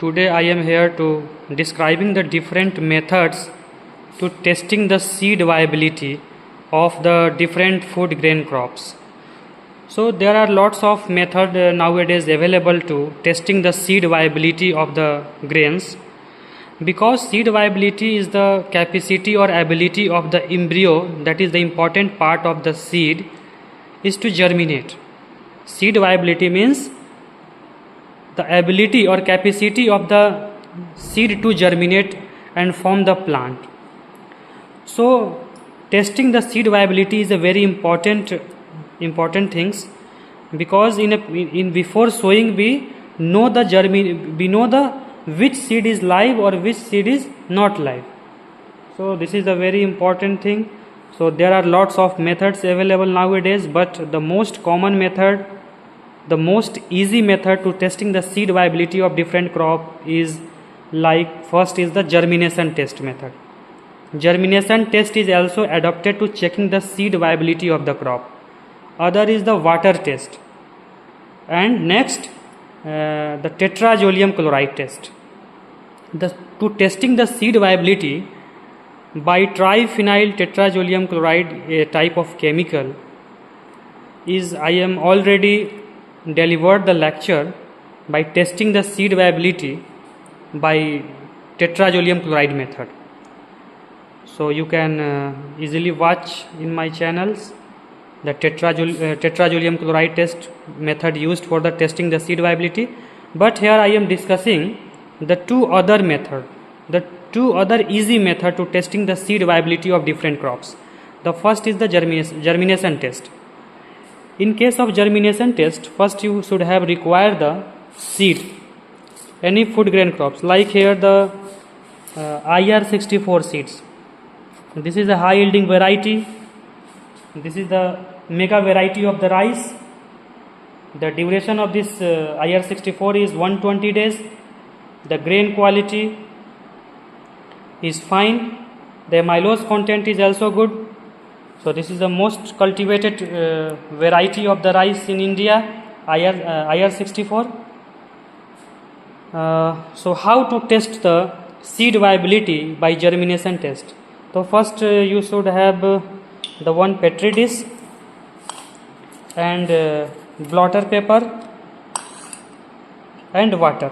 Today I am here to describing the different methods to testing the seed viability of the different food grain crops. So there are lots of methods nowadays available to testing the seed viability of the grains, because seed viability is the capacity or ability of the embryo, that is the important part of the seed, is to germinate. Seed viability means the ability or capacity of the seed to germinate and form the plant. So testing the seed viability is a very important things, because in before sowing we know the which seed is live or which seed is not live. So this is a very important thing. So there are lots of methods available nowadays, but the most common method, the most easy method to testing the seed viability of different crop is first is the germination test method. Germination test is also adopted to checking the seed viability of the crop. Other is the water test, and next the tetrazolium chloride test. To testing the seed viability by triphenyl tetrazolium chloride, a type of chemical, is I am already delivered the lecture by testing the seed viability by tetrazolium chloride method. So you can easily watch in my channels the tetrazolium chloride test method used for the testing the seed viability. But here I am discussing the two other easy method to testing the seed viability of different crops. The first is the germination test. In case of germination test, first you should have required the seed, any food grain crops, like here the IR64 seeds. This is a high yielding variety. This is the mega variety of the rice. The duration of this IR64 is 120 days. The grain quality is fine. The amylose content is also good. So this is the most cultivated variety of the rice in India, IR64. So how to test the seed viability by germination test? So first you should have the one petri dish and blotter paper and water.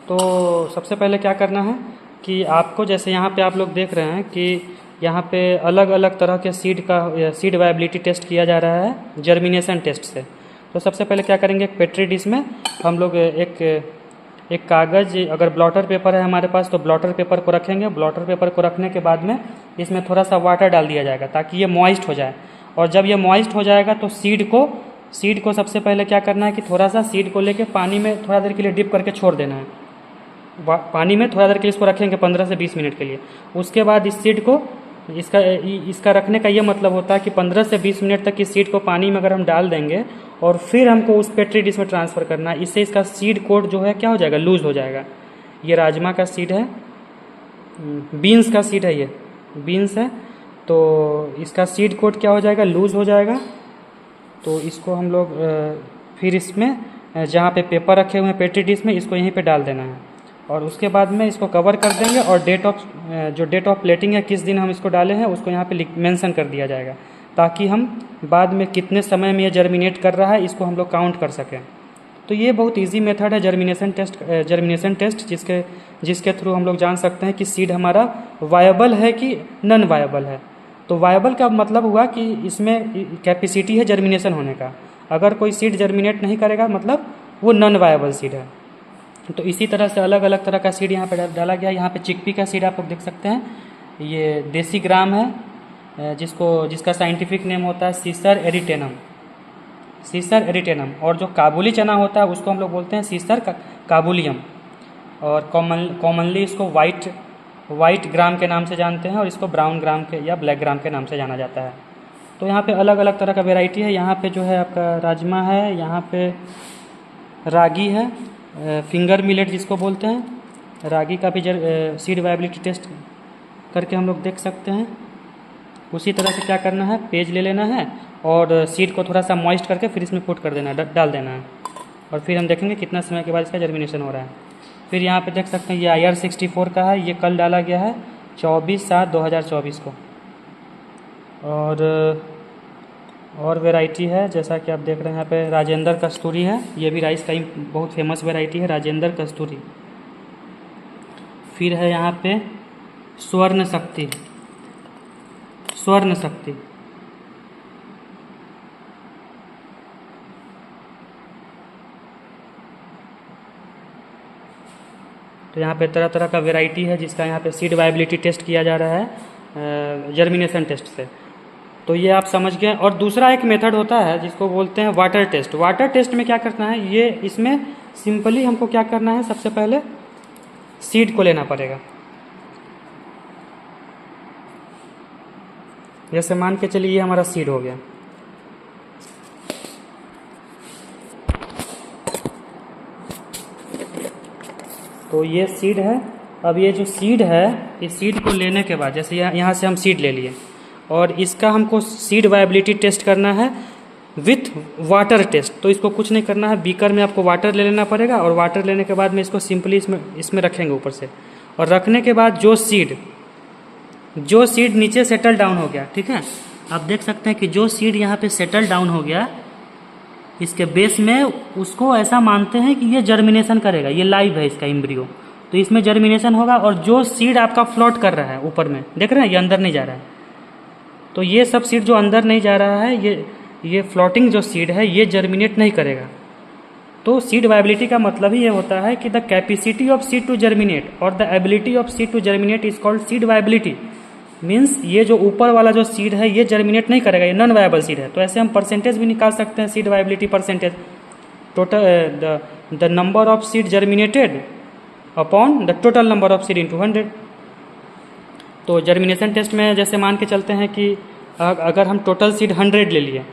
तो सबसे पहले क्या करना है कि आपको, जैसे यहाँ पे आप लोग देख रहे हैं कि यहाँ पे अलग अलग तरह के सीड वायबिलिटी टेस्ट किया जा रहा है जर्मिनेशन टेस्ट से। तो सबसे पहले क्या करेंगे, एक पेट्री डिश में हम लोग एक कागज़, अगर ब्लॉटर पेपर है हमारे पास तो ब्लॉटर पेपर को रखेंगे। ब्लॉटर पेपर को रखने के बाद में इसमें थोड़ा सा वाटर डाल दिया जाएगा ताकि ये मॉइस्ट हो जाए। और जब ये मॉइस्ट हो जाएगा तो सीड को सबसे पहले क्या करना है कि थोड़ा सा सीड को लेके पानी में थोड़ा देर के लिए डिप करके छोड़ देना है। पानी में थोड़ा देर के लिए इसको रखेंगे 15 से 20 मिनट के लिए। उसके बाद इस सीड को, इसका रखने का ये मतलब होता है कि 15 से 20 मिनट तक इस सीड को पानी में अगर हम डाल देंगे और फिर हमको उस पेट्री डिश में ट्रांसफ़र करना है, इससे इसका सीड कोट जो है क्या हो जाएगा, लूज़ हो जाएगा। ये राजमा का सीड है, बीन्स का सीड है, ये बीन्स है, तो इसका सीड कोट क्या हो जाएगा, लूज़ हो जाएगा। तो इसको हम लोग फिर इसमें जहाँ पे पेपर रखे हुए हैं पेट्री डिश में, इसको यहीं पे डाल देना है और उसके बाद में इसको कवर कर देंगे और डेट ऑफ प्लेटिंग है, किस दिन हम इसको डाले हैं उसको यहाँ पे मेंशन कर दिया जाएगा, ताकि हम बाद में कितने समय में ये जर्मिनेट कर रहा है इसको हम लोग काउंट कर सकें। तो ये बहुत इजी मेथड है जर्मिनेशन टेस्ट, जिसके थ्रू हम लोग जान सकते हैं कि सीड हमारा वायबल है कि नॉन वायबल है। तो वायबल का मतलब हुआ कि इसमें कैपेसिटी है जर्मिनेशन होने का। अगर कोई सीड जर्मिनेट नहीं करेगा मतलब वो नॉन वायबल सीड है। तो इसी तरह से अलग अलग तरह का सीड यहाँ पे डाला गया। यहाँ पे चिकपी का सीड आप लोग देख सकते हैं, ये देसी ग्राम है, जिसका साइंटिफिक नेम होता है सीसर एरिटेनम। और जो काबुली चना होता है उसको हम लोग बोलते हैं सीसर काबुलियम, और कॉमनली इसको वाइट ग्राम के नाम से जानते हैं और इसको ब्राउन ग्राम के या ब्लैक ग्राम के नाम से जाना जाता है। तो यहाँ पे अलग अलग तरह का वेराइटी है। यहाँ पे जो है आपका राजमा है, यहाँ पे रागी है, फिंगर मिलेट जिसको बोलते हैं, रागी का भी सीड वायबिलिटी टेस्ट करके हम लोग देख सकते हैं। उसी तरह से क्या करना है, पेज ले लेना है और सीड को थोड़ा सा मॉइस्ट करके फिर इसमें पुट कर देना है, डाल देना है। और फिर हम देखेंगे कितना समय के बाद इसका जर्मिनेशन हो रहा है। फिर यहाँ पे देख सकते हैं ये IR64 का है, ये कल डाला गया है 24/7/2024 को। और वैरायटी है जैसा कि आप देख रहे हैं यहाँ पे राजेंद्र कस्तूरी है, ये भी राइस का ही बहुत फेमस वैरायटी है राजेंद्र कस्तूरी। फिर है यहाँ पे स्वर्ण शक्ति। तो यहाँ पे तरह तरह का वैरायटी है जिसका यहाँ पे सीड वायबिलिटी टेस्ट किया जा रहा है जर्मिनेशन टेस्ट से। तो ये आप समझ गए। और दूसरा एक मेथड होता है जिसको बोलते हैं वाटर टेस्ट। वाटर टेस्ट में क्या करना है, ये इसमें सिंपली हमको क्या करना है, सबसे पहले सीड को लेना पड़ेगा। जैसे मान के चलिए ये हमारा सीड हो गया, तो ये सीड है। अब ये जो सीड है, इस सीड को लेने के बाद जैसे यहाँ से हम सीड ले लिए और इसका हमको सीड वायबिलिटी टेस्ट करना है विथ वाटर टेस्ट। तो इसको कुछ नहीं करना है, बीकर में आपको वाटर ले लेना पड़ेगा और वाटर लेने के बाद में इसको सिंपली इसमें रखेंगे ऊपर से। और रखने के बाद जो सीड नीचे सेटल डाउन हो गया, ठीक है, आप देख सकते हैं कि जो सीड यहाँ पे सेटल डाउन हो गया इसके बेस में, उसको ऐसा मानते हैं कि ये जर्मिनेशन करेगा, ये लाइव है इसका एम्ब्रियो, तो इसमें जर्मिनेशन होगा। और जो सीड आपका फ्लोट कर रहा है ऊपर में, देख रहे हैं ये अंदर नहीं जा रहा है, तो ये सब सीड जो अंदर नहीं जा रहा है, ये फ्लोटिंग जो सीड है ये जर्मिनेट नहीं करेगा। तो सीड वायबिलिटी का मतलब ही ये होता है कि the capacity of seed to germinate और the ability of seed to germinate is called seed viability. Means ये जो ऊपर वाला जो सीड है ये जर्मिनेट नहीं करेगा, ये नॉन वायबल सीड है। तो ऐसे हम परसेंटेज भी निकाल सकते हैं, seed viability percentage, total the number of seed germinated upon the total number of seed into 100। तो जर्मिनेशन टेस्ट में जैसे मान के चलते हैं कि अगर हम टोटल सीड 100 ले लिए,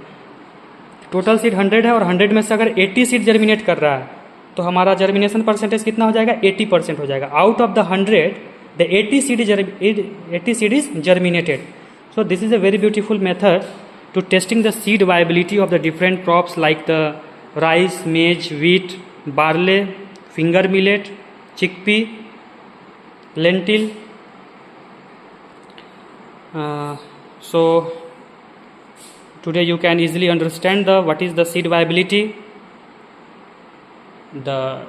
टोटल सीड 100 है और 100 में से अगर 80 सीड जर्मिनेट कर रहा है तो हमारा जर्मिनेशन परसेंटेज कितना हो जाएगा, 80% हो जाएगा। Out of the 100 the 80 seed is germinated. So this is a very beautiful method to testing the seed viability of the different crops like the rice, maize, wheat, barley, finger millet, chickpea, lentil. So today you can easily understand what is the seed viability, the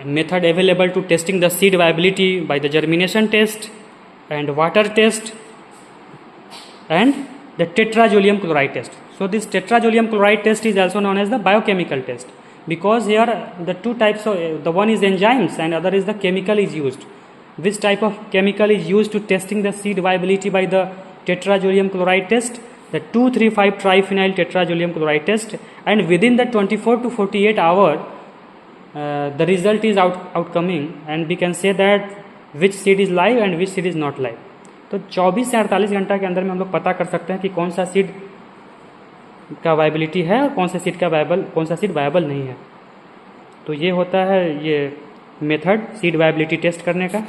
method available to testing the seed viability by the germination test and water test and the tetrazolium chloride test. So this tetrazolium chloride test is also known as the biochemical test because here the two types of, the one is enzymes and other is the chemical is used. Which type of chemical is used to testing the seed viability by the tetrazolium chloride test? The 2,3,5-triphenyl tetrazolium chloride test, and within the 24 to 48 hours the result is outcoming and we can say that which seed is live and which seed is not live. तो 24 से 48 घंटा के अंदर में हम लोग पता कर सकते हैं कि कौन सा सीड का वायबिलिटी है और कौन सा सीड वायबल नहीं है। तो ये होता है ये मेथड सीड वायबिलिटी टेस्ट करने का।